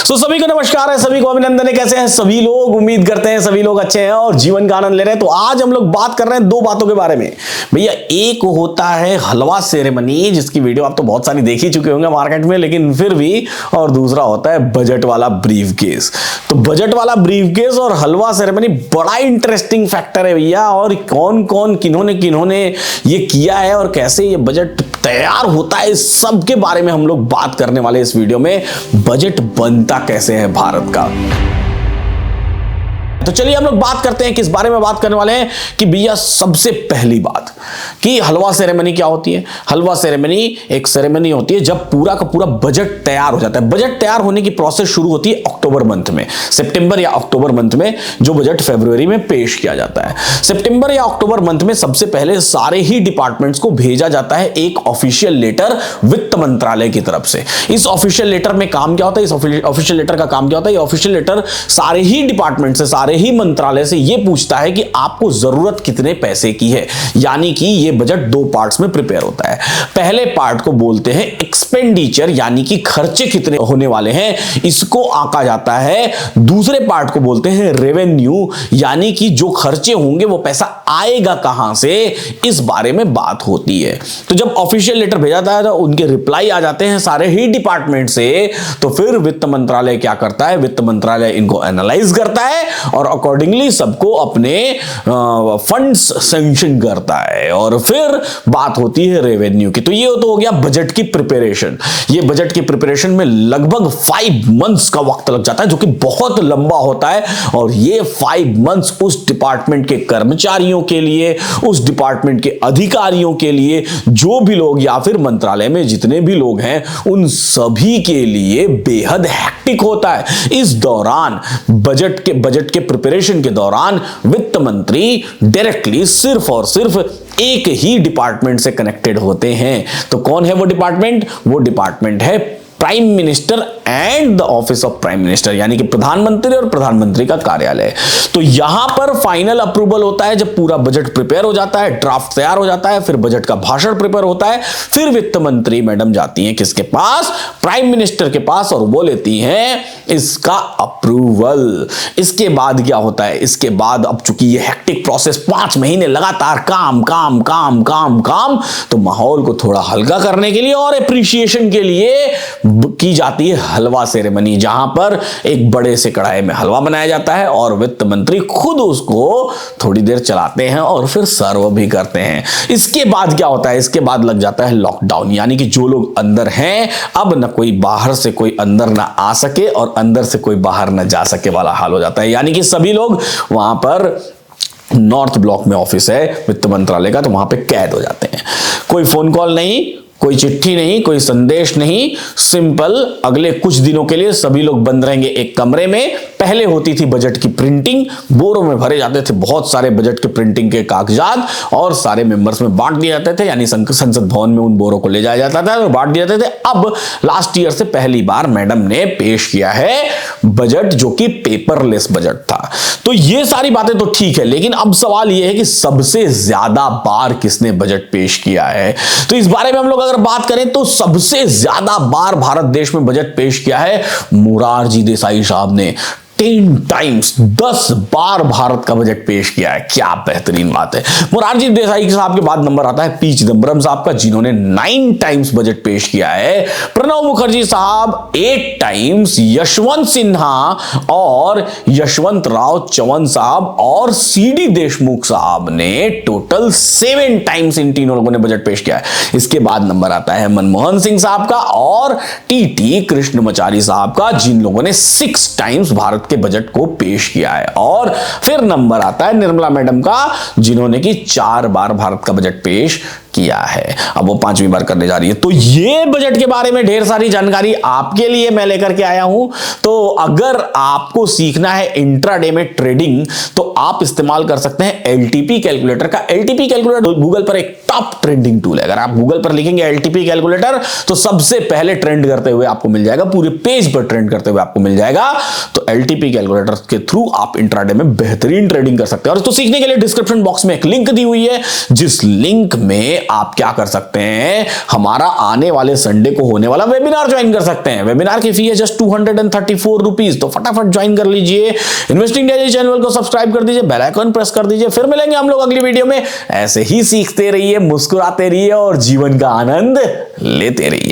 सभी को नमस्कार है, सभी को अभिनंदन है। कैसे हैं सभी लोग? उम्मीद करते हैं सभी लोग अच्छे हैं और जीवन का आनंद ले रहे हैं। तो आज हम लोग बात कर रहे हैं दो बातों के बारे में। भैया, एक होता है हलवा सेरेमनी, जिसकी वीडियो आप तो बहुत सारी देख ही चुके होंगे मार्केट में, लेकिन फिर भी, और दूसरा होता है बजट वाला ब्रीफकेस। तो बजट वाला ब्रीफकेस और हलवा सेरेमनी बड़ा इंटरेस्टिंग फैक्टर है भैया। और कौन कौन किन्होंने ये किया है और कैसे ये बजट तैयार होता है, इस सब के बारे में हम लोग बात करने वाले इस वीडियो में। बजट बनता कैसे है भारत का। तो चलिए हम लोग बात करते हैं, किस बारे में बात करने वाले हैं कि भैया सबसे पहली बात कि हलवा सेरेमनी क्या होती है। हलवा सेरेमनी एक सेरेमनी होती है जब पूरा का पूरा बजट तैयार हो जाता है। बजट तैयार होने की प्रोसेस शुरू होती है अक्टूबर मंथ में, सितंबर या अक्टूबर मंथ में, जो बजट फरवरी में पेश किया जाता है। सितंबर या अक्टूबर मंथ में सबसे पहले सारे ही डिपार्टमेंट्स को भेजा जाता है एक ऑफिशियल लेटर वित्त मंत्रालय की तरफ से। इस ऑफिशियल लेटर में काम क्या होता है, इस ऑफिशियल लेटर का काम क्या होता है? ये ऑफिशियल लेटर सारे ही डिपार्टमेंट से, सारे ही मंत्रालय से ये पूछता है कि आपको जरूरत कितने पैसे की है। यानी कि ये बजट दो पार्ट्स में प्रिपेयर होता है। पहले पार्ट को बोलते हैं एक्सपेंडिचर, यानी कि खर्चे कितने होने वाले हैं, इसको आंका जाता है। दूसरे पार्ट को बोलते हैं रेवेन्यू, यानी कि जो खर्चे होंगे वो पैसा आएगा कहां से, इस बारे में बात होती है। तो जब ऑफिशियल लेटर भेजा जाता है तो उनके रिप्लाई आ जाते हैं सारे ही डिपार्टमेंट से। तो फिर वित्त मंत्रालय क्या करता है? वित्त मंत्रालय इनको एनालाइज करता है और अकॉर्डिंगली सबको अपने फंड्स सैंक्शन करता है। और फिर बात होती है रेवेन्यू की। तो ये तो हो गया बजट की प्रिपरेशन। ये बजट की प्रिपरेशन में लगभग 5 मंथ्स का वक्त लग जाता है, जो कि बहुत लंबा होता है। और ये 5 मंथ्स उस डिपार्टमेंट के कर्मचारियों के लिए, उस डिपार्टमेंट के अधिकारियों के लिए, जो भी लोग या फिर मंत्रालय में जितने भी लोग हैं, उन सभी के लिए बेहद हेक्टिक होता है। इस दौरान बजट के प्रिपरेशन के दौरान वित्त मंत्री डायरेक्टली सिर्फ और सिर्फ एक ही डिपार्टमेंट से कनेक्टेड होते हैं। तो कौन है वो डिपार्टमेंट? वो डिपार्टमेंट है prime minister and the office of prime minister, यानी कि प्रधानमंत्री और प्रधानमंत्री का कार्यालय। तो यहां पर फाइनल अप्रूवल होता है जब पूरा बजट प्रिपेयर हो जाता है, ड्राफ्ट तैयार हो जाता है, फिर बजट का भाषण प्रिपेयर होता है। फिर वित्त मंत्री मैडम जाती हैं किसके पास? प्राइम मिनिस्टर के पास, और वो लेती हैं इसका अप्रूवल। इसके बाद क्या होता है? इसके बाद अब चूंकि ये हेक्टिक प्रोसेस 5 महीने लगातार काम काम काम काम काम, तो माहौल को थोड़ा हल्का करने के लिए और एप्रिसिएशन के लिए की जाती है हलवा सेरेमनी, जहां पर एक बड़े से कढ़ाई में हलवा बनाया जाता है और वित्त मंत्री खुद उसको थोड़ी देर चलाते हैं और फिर सर्व भी करते हैं। इसके बाद क्या होता है? इसके बाद लग जाता है लॉकडाउन, यानी कि जो लोग अंदर हैं अब न कोई बाहर से कोई अंदर ना आ सके और अंदर से कोई बाहर ना जा सके वाला हाल हो जाता है। यानी कि सभी लोग वहां पर, नॉर्थ ब्लॉक में ऑफिस है वित्त मंत्रालय का, तो वहां पे कैद हो जाते हैं। कोई फोन कॉल नहीं, कोई चिट्ठी नहीं, कोई संदेश नहीं, सिंपल अगले कुछ दिनों के लिए सभी लोग बंद रहेंगे एक कमरे में। पहले होती थी बजट की प्रिंटिंग, बोरों में भरे जाते थे बहुत सारे बजट के प्रिंटिंग के कागजात और सारे मेंबर्स में बांट दिए जाते थे, यानी संसद भवन में उन बोरों को ले जाया जाता था और बांट दिए जाते थे। अब लास्ट ईयर से पहली बार मैडम ने पेश किया है बजट, जो कि पेपरलेस बजट था। तो ये सारी बातें तो ठीक है, लेकिन अब सवाल यह है कि सबसे ज्यादा बार किसने बजट पेश किया है। तो इस बारे में हम लोग अगर बात करें तो सबसे ज्यादा बार भारत देश में बजट पेश किया है मोरारजी देसाई साहब ने। 10 टाइम्स, 10 बार भारत का बजट पेश किया है। क्या बेहतरीन बात है। मोरारजी देसाई साहब के बाद नंबर आता है पी चिदंबरम साहब का, जिन्होंने 9 टाइम्स बजट पेश किया है। प्रणब मुखर्जी साहब 8 टाइम्स, यशवंत सिन्हा और यशवंत राव चौहान साहब और सीडी देशमुख साहब ने टोटल 7 टाइम्स इन तीनों लोगों ने बजट पेश किया है। इसके बाद नंबर आता है मनमोहन सिंह साहब का और टी कृष्णमाचारी साहब का, जिन लोगों ने 6 टाइम्स भारत के बजट को पेश किया है। और फिर नंबर आता है निर्मला मैडम का, जिन्होंने कि 4 बार भारत का बजट पेश किया है। अब वो 5वीं बार करने जा रही है। तो ये बजट के बारे में ढेर सारी जानकारी आपके लिए मैं लेकर के आया हूं। तो अगर आपको सीखना है इंट्राडे में ट्रेडिंग, तो आप इस्तेमाल कर सकते हैं एलटीपी कैलकुलेटर का। एलटीपी कैलकुलेटर गूगल पर एक टॉप ट्रेंडिंग टूल है। अगर आप गूगल पर लिखेंगे एलटीपी कैलकुलेटर, तो सबसे पहले ट्रेंड करते हुए आपको मिल जाएगा, पूरे पेज पर ट्रेंड करते हुए आपको मिल जाएगा। तो एलटीपी कैलकुलेटर के थ्रू आप इंट्राडे में बेहतरीन ट्रेडिंग कर सकते हैं। और इसको सीखने के लिए डिस्क्रिप्शन बॉक्स में एक लिंक दी हुई है, जिस लिंक में आप क्या कर सकते हैं, हमारा आने वाले संडे को होने वाला वेबिनार ज्वाइन कर सकते हैं। वेबिनार की फी है जस्ट 234 रुपीज। तो फटाफट ज्वाइन कर लीजिए, इन्वेस्टिंग डायरी चैनल को सब्सक्राइब कर दीजिए, बेल आइकन प्रेस कर दीजिए। फिर मिलेंगे हम लोग अगली वीडियो में। ऐसे ही सीखते रहिए, मुस्कुराते रहिए और जीवन का आनंद लेते रहिए।